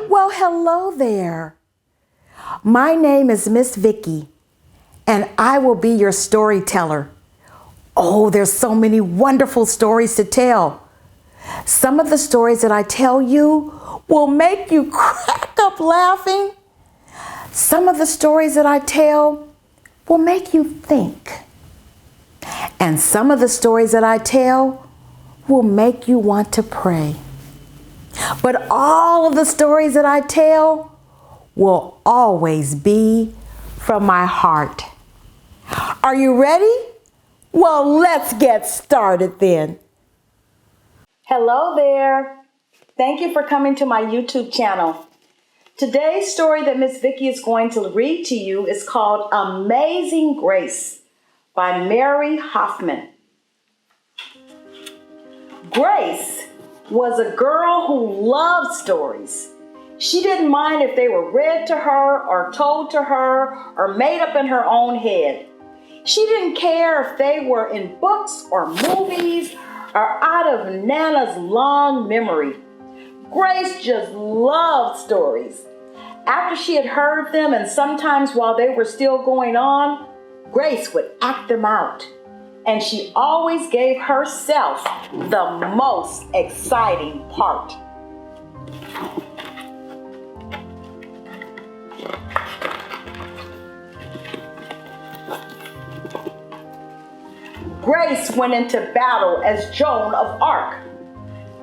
Well, hello there. My name is Miss Vicki, and I will be your storyteller. Oh, there's so many wonderful stories to tell. Some of the stories that I tell you will make you crack up laughing. Some of the stories that I tell will make you think. And some of the stories that I tell will make you want to pray. But all of the stories that I tell will always be from my heart. Are you ready? Well, let's get started then. Hello there. Thank you for coming to my YouTube channel. Today's story that Miss Vicki is going to read to you is called Amazing Grace by Mary Hoffman. Grace was a girl who loved stories. She didn't mind if they were read to her or told to her or made up in her own head. She didn't care if they were in books or movies or out of Nana's long memory. Grace just loved stories. After she had heard them, and sometimes while they were still going on, Grace would act them out. And she always gave herself the most exciting part. Grace went into battle as Joan of Arc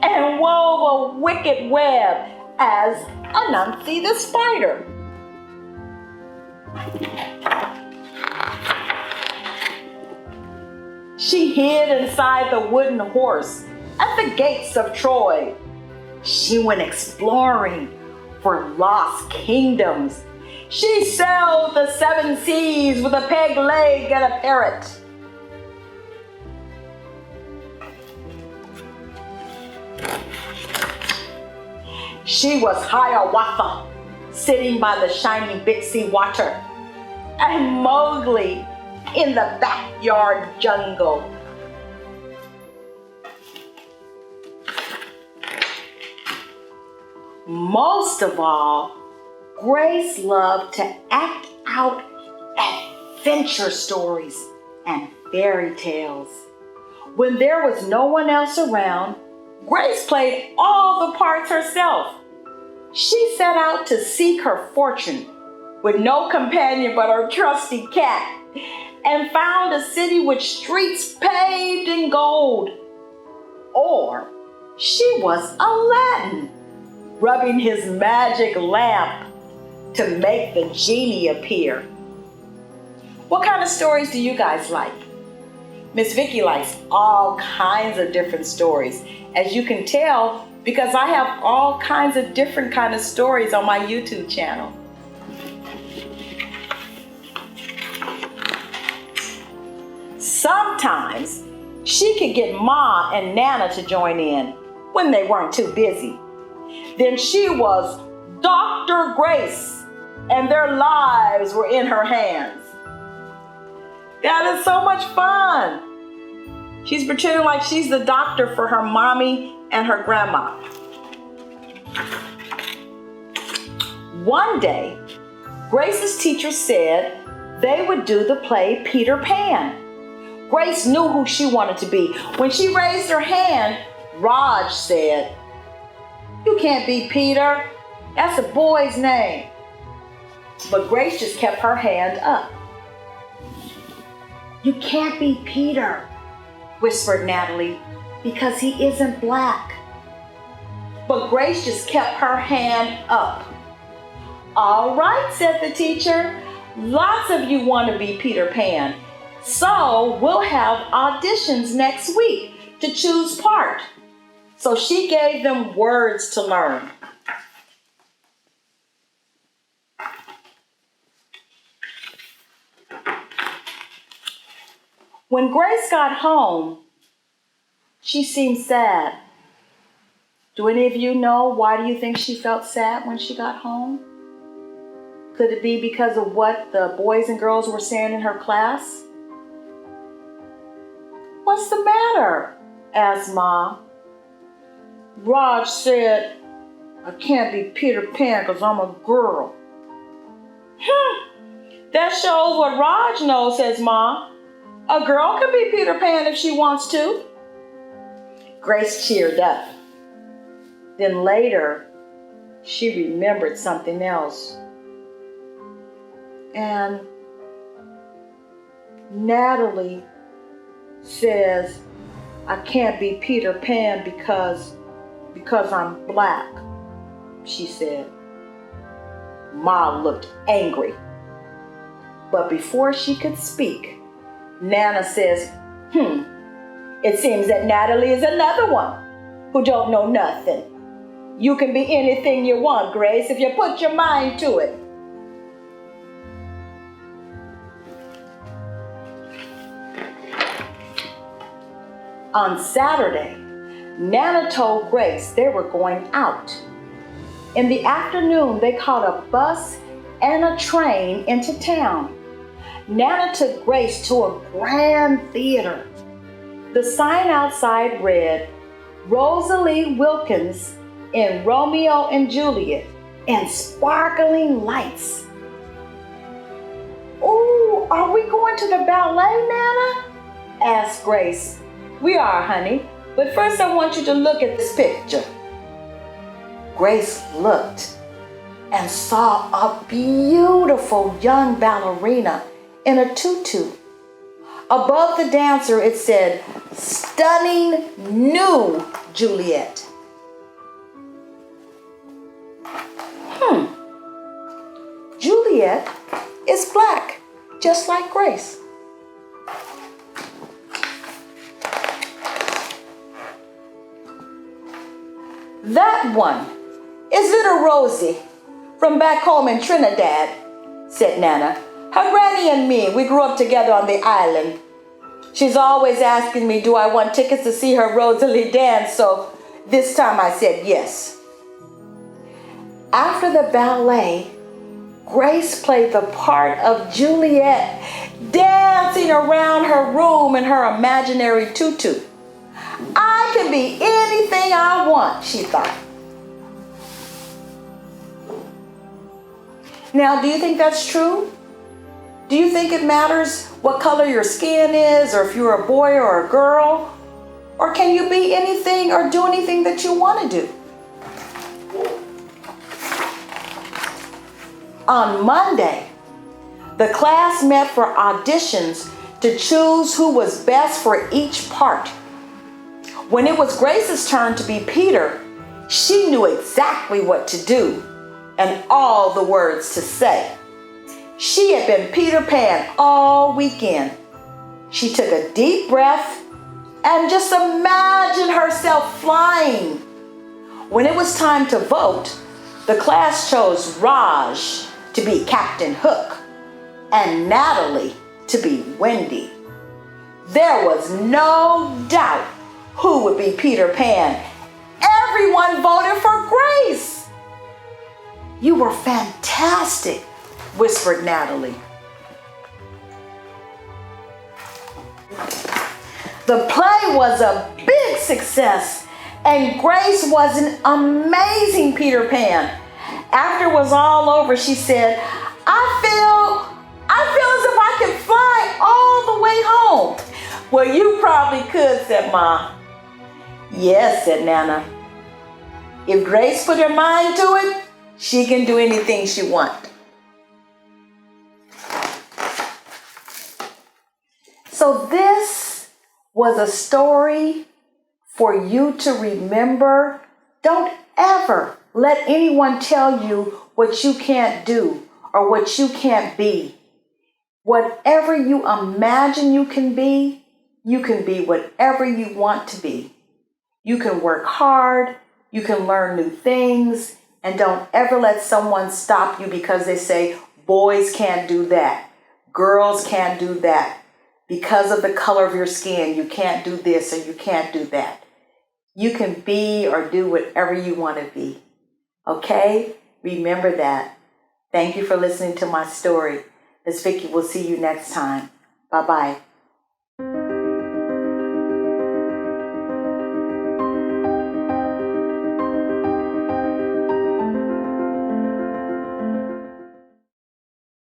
and wove a wicked web as Anansi the spider. She hid inside the wooden horse at the gates of Troy. She went exploring for lost kingdoms. She sailed the 7 seas with a peg leg and a parrot. She was Hiawatha, sitting by the shining Big Sea water, and Mowgli in the backyard jungle. Most of all, Grace loved to act out adventure stories and fairy tales. When there was no one else around, Grace played all the parts herself. She set out to seek her fortune with no companion but her trusty cat, and found a city with streets paved in gold. Or she was Aladdin, rubbing his magic lamp to make the genie appear. What kind of stories do you guys like? Miss Vicki likes all kinds of different stories. As you can tell, because I have all kinds of different kind of stories on my YouTube channel. Sometimes she could get Ma and Nana to join in when they weren't too busy. Then she was Dr. Grace, and their lives were in her hands. That is so much fun. She's pretending like she's the doctor for her mommy and her grandma. One day, Grace's teacher said they would do the play Peter Pan. Grace knew who she wanted to be. When she raised her hand, Raj said, "You can't be Peter. That's a boy's name." But Grace just kept her hand up. "You can't be Peter," whispered Natalie, "because he isn't black." But Grace just kept her hand up. "All right," said the teacher. "Lots of you want to be Peter Pan. So we'll have auditions next week to choose part." So she gave them words to learn. When Grace got home, she seemed sad. Do any of you know why do you think she felt sad when she got home? Could it be because of what the boys and girls were saying in her class? "What's the matter?" asked Mom. "Raj said I can't be Peter Pan because I'm a girl. That shows what Raj knows, says Mom. A girl can be Peter Pan if she wants to. Grace cheered up. Then later, she remembered something else. And Natalie says, I can't be Peter Pan because I'm black, she said. Ma looked angry. But before she could speak, Nana says, it seems that Natalie is another one who don't know nothing. You can be anything you want, Grace, if you put your mind to it. On Saturday, Nana told Grace they were going out. In the afternoon, they caught a bus and a train into town. Nana took Grace to a grand theater. The sign outside read, Rosalie Wilkins in Romeo and Juliet, and sparkling lights. Ooh, are we going to the ballet, Nana? Asked Grace. We are, honey, but first I want you to look at this picture. Grace looked and saw a beautiful young ballerina in a tutu. Above the dancer, it said, Stunning New Juliet. Juliet is black, just like Grace. That one, is little Rosie from back home in Trinidad, said Nana. Her granny and me, we grew up together on the island. She's always asking me, do I want tickets to see her Rosalie dance? So this time I said yes. After the ballet, Grace played the part of Juliet, dancing around her room in her imaginary tutu. I can be anything I want, she thought. Now, do you think that's true? Do you think it matters what color your skin is, or if you're a boy or a girl? Or can you be anything or do anything that you want to do? On Monday, the class met for auditions to choose who was best for each part. When it was Grace's turn to be Peter, she knew exactly what to do and all the words to say. She had been Peter Pan all weekend. She took a deep breath and just imagined herself flying. When it was time to vote, the class chose Raj to be Captain Hook and Natalie to be Wendy. There was no doubt who would be Peter Pan. Everyone voted for Grace. You were fantastic, whispered Natalie. The play was a big success, and Grace was an amazing Peter Pan. After it was all over, she said, I feel as if I could fly all the way home. Well, you probably could, said Ma. Yes, said Nana. If Grace put her mind to it, she can do anything she wants. So this was a story for you to remember. Don't ever let anyone tell you what you can't do or what you can't be. Whatever you imagine you can be whatever you want to be. You can work hard, you can learn new things, and don't ever let someone stop you because they say, boys can't do that, girls can't do that. Because of the color of your skin, you can't do this or you can't do that. You can be or do whatever you want to be. Okay? Remember that. Thank you for listening to my story. Miss Vicki will see you next time. Bye-bye.